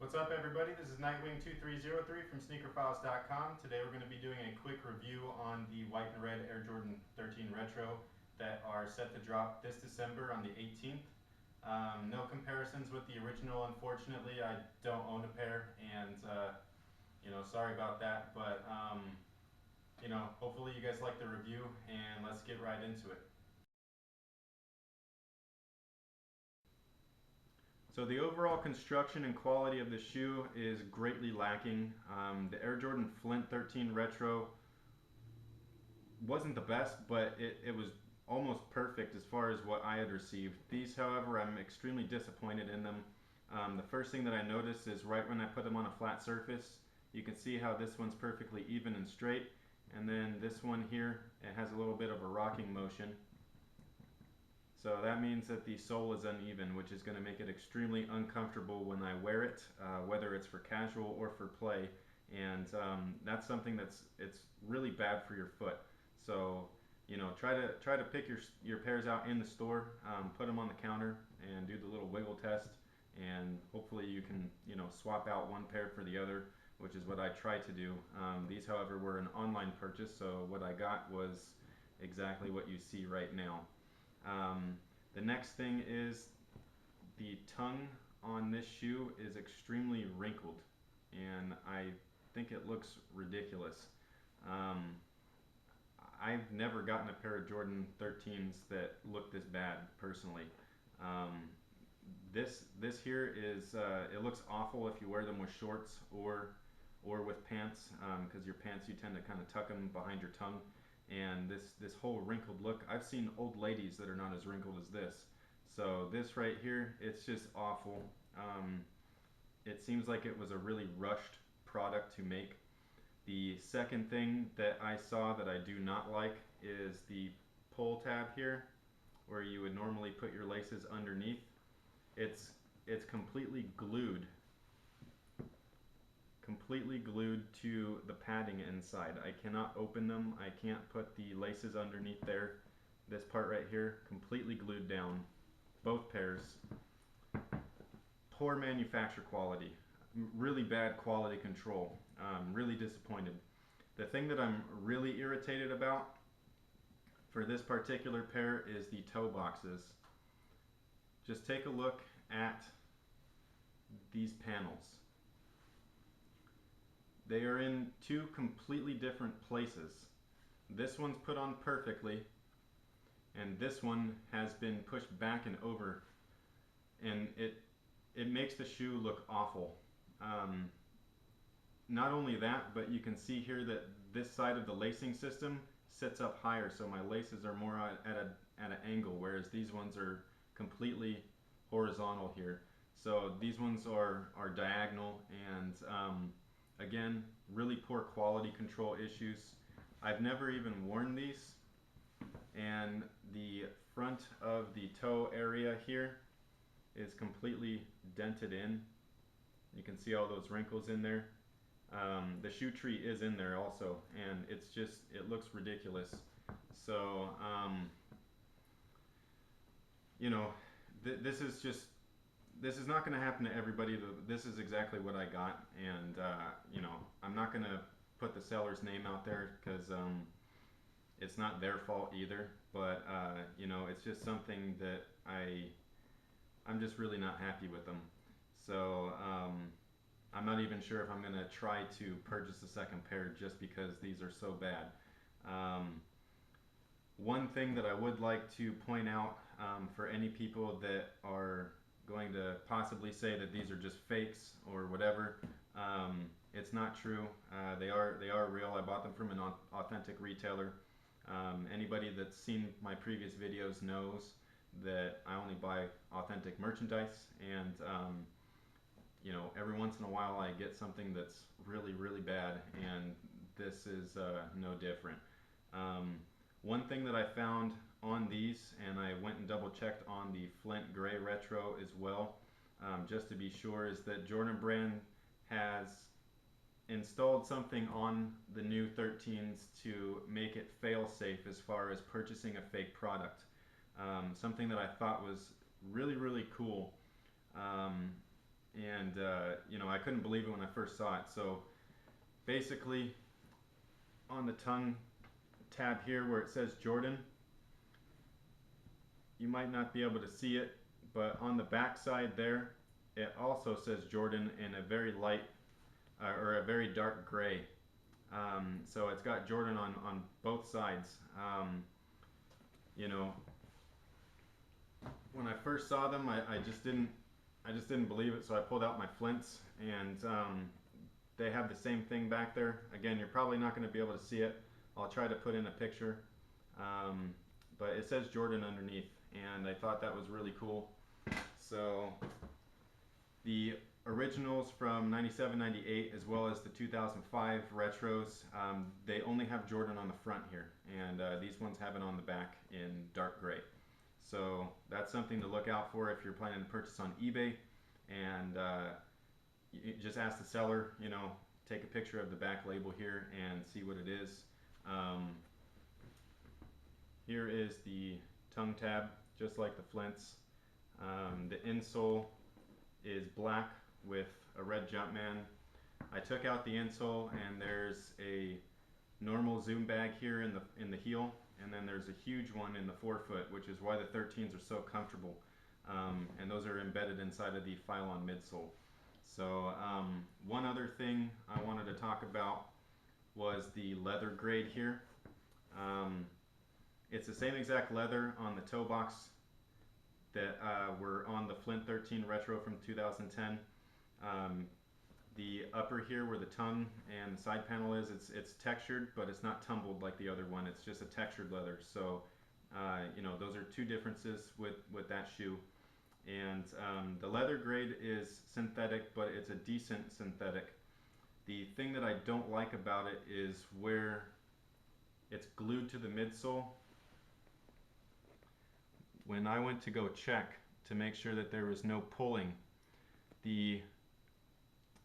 What's up, everybody? This is Nightwing2303 from sneakerfiles.com. Today we're going to be doing a quick review on the white and red Air Jordan 13 Retro that are set to drop this December on the 18th. No comparisons with the original, unfortunately. I don't own a pair, and sorry about that. But hopefully you guys like the review, and let's get right into it. So the overall construction and quality of the shoe is greatly lacking. The Air Jordan Flint 13 Retro wasn't the best, but it was almost perfect as far as what I had received. These, however, I'm extremely disappointed in them. The first thing that I noticed is right when I put them on a flat surface, you can see how this one's perfectly even and straight, and then this one here, it has a little bit of a rocking motion. So that means that the sole is uneven, which is going to make it extremely uncomfortable when I wear it, whether it's for casual or for play. And that's something it's really bad for your foot. So try to pick your pairs out in the store, put them on the counter, and do the little wiggle test. And hopefully you can swap out one pair for the other, which is what I tried to do. These, however, were an online purchase, so what I got was exactly what you see right now. The next thing is the tongue on this shoe is extremely wrinkled, and I think it looks ridiculous. I've never gotten a pair of Jordan 13s that look this bad personally. This here is it looks awful if you wear them with shorts or with pants, because your pants, you tend to kind of tuck them behind your tongue. And this whole wrinkled look, I've seen old ladies that are not as wrinkled as this. So this right here, it's just awful. It seems like it was a really rushed product to make. The second thing that I saw that I do not like is the pull tab here, where you would normally put your laces underneath. It's completely glued to the padding inside. I cannot open them. I can't put the laces underneath there. This part right here, completely glued down. Both pairs. Poor manufacture quality. Really bad quality control. Really disappointed. The thing that I'm really irritated about for this particular pair is the toe boxes. Just take a look at these panels. They are in two completely different places. This one's put on perfectly, and this one has been pushed back and over, and it makes the shoe look awful. Not only that, but you can see here that this side of the lacing system sits up higher, so my laces are more at an angle, whereas these ones are completely horizontal here. So these ones are diagonal, and again, really poor quality control issues. I've never even worn these, and the front of the toe area here is completely dented in. You can see all those wrinkles in there. The shoe tree is in there also, and it looks ridiculous. So this is not going to happen to everybody. This is exactly what I got, and I'm not going to put the seller's name out there because it's not their fault either. But it's just something that I'm just really not happy with them. So I'm not even sure if I'm going to try to purchase a second pair just because these are so bad. One thing that I would like to point out for any people that are going to possibly say that these are just fakes or whatever, it's not true. They are real. I bought them from an authentic retailer. Anybody that's seen my previous videos knows that I only buy authentic merchandise, and every once in a while I get something that's really, really bad, and this is no different. One thing that I found on these, and I went and double checked on the Flint Gray Retro as well, just to be sure, is that Jordan Brand has installed something on the new 13s to make it fail safe as far as purchasing a fake product. Something that I thought was really, really cool. and you know, I couldn't believe it when I first saw it. So basically, on the tongue tab here where it says Jordan, you might not be able to see it, but on the back side there, it also says Jordan in a very light or a very dark gray. So it's got Jordan on both sides. You know, when I first saw them, I just didn't believe it. So I pulled out my flints, and they have the same thing back there. Again, you're probably not going to be able to see it. I'll try to put in a picture, but it says Jordan underneath, and I thought that was really cool. So the originals from 97, 98, as well as the 2005 retros, they only have Jordan on the front here, and these ones have it on the back in dark gray. So that's something to look out for if you're planning to purchase on eBay, and you just ask the seller, you know, take a picture of the back label here and see what it is. Here is the tongue tab, just like the flints. The insole is black with a red Jumpman. I took out the insole, and there's a normal zoom bag here in the heel, and then there's a huge one in the forefoot, which is why the 13s are so comfortable. And those are embedded inside of the Phylon midsole. So one other thing I wanted to talk about was the leather grade here. It's the same exact leather on the toe box that were on the Flint 13 Retro from 2010. The upper here where the tongue and the side panel is, it's textured, but it's not tumbled like the other one. It's just a textured leather. So you know, those are two differences with that shoe. And the leather grade is synthetic, but it's a decent synthetic. The thing that I don't like about it is where it's glued to the midsole. When I went to go check to make sure that there was no pulling,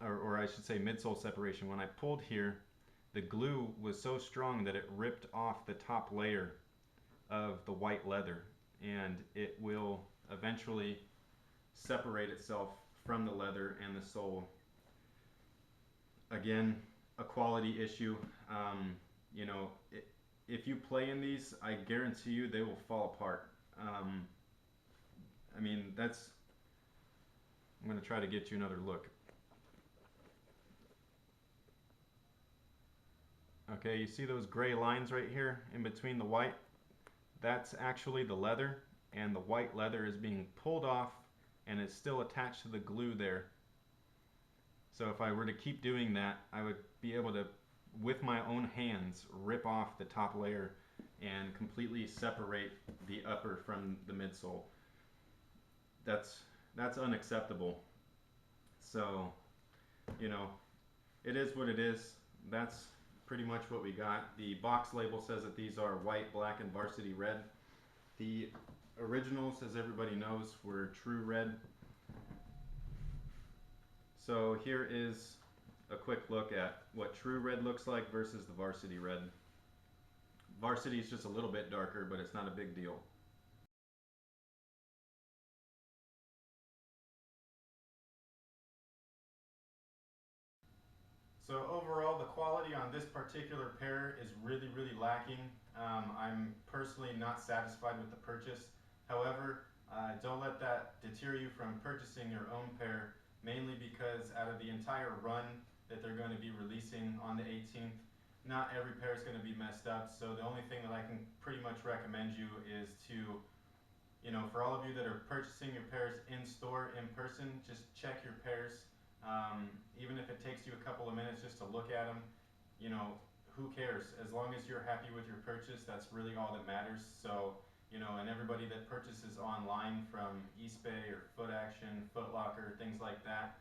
or I should say midsole separation, when I pulled here, the glue was so strong that it ripped off the top layer of the white leather, and it will eventually separate itself from the leather and the sole. Again, a quality issue. You know, if you play in these, I guarantee you they will fall apart. I mean, I'm going to try to get you another look. Okay, you see those gray lines right here in between the white? That's actually the leather, and the white leather is being pulled off and it's still attached to the glue there. So if I were to keep doing that, I would be able to, with my own hands, rip off the top layer and completely separate the upper from the midsole. That's unacceptable. So, you know, it is what it is. That's pretty much what we got. The box label says that these are white, black, and varsity red. The originals, as everybody knows, were true red. So here is a quick look at what true red looks like versus the varsity red. Varsity is just a little bit darker, but it's not a big deal. So overall, the quality on this particular pair is really, really lacking. I'm personally not satisfied with the purchase. However, don't let that deter you from purchasing your own pair, mainly because out of the entire run that they're going to be releasing on the 18th, not every pair is going to be messed up. So the only thing that I can pretty much recommend you is to, you know, for all of you that are purchasing your pairs in store, in person, just check your pairs. Even if it takes you a couple of minutes just to look at them, you know, who cares? As long as you're happy with your purchase, that's really all that matters. So, you know, and everybody that purchases online from eBay or Foot Action, Foot Locker, things like that,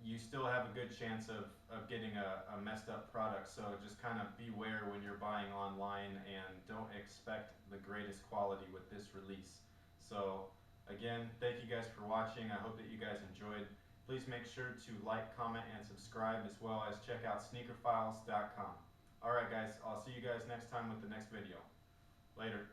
you still have a good chance of getting a messed up product. So just kind of beware when you're buying online, and don't expect the greatest quality with this release. So again, thank you guys for watching. I hope that you guys enjoyed. Please make sure to like, comment, and subscribe, as well as check out sneakerfiles.com. Alright guys, I'll see you guys next time with the next video. Later.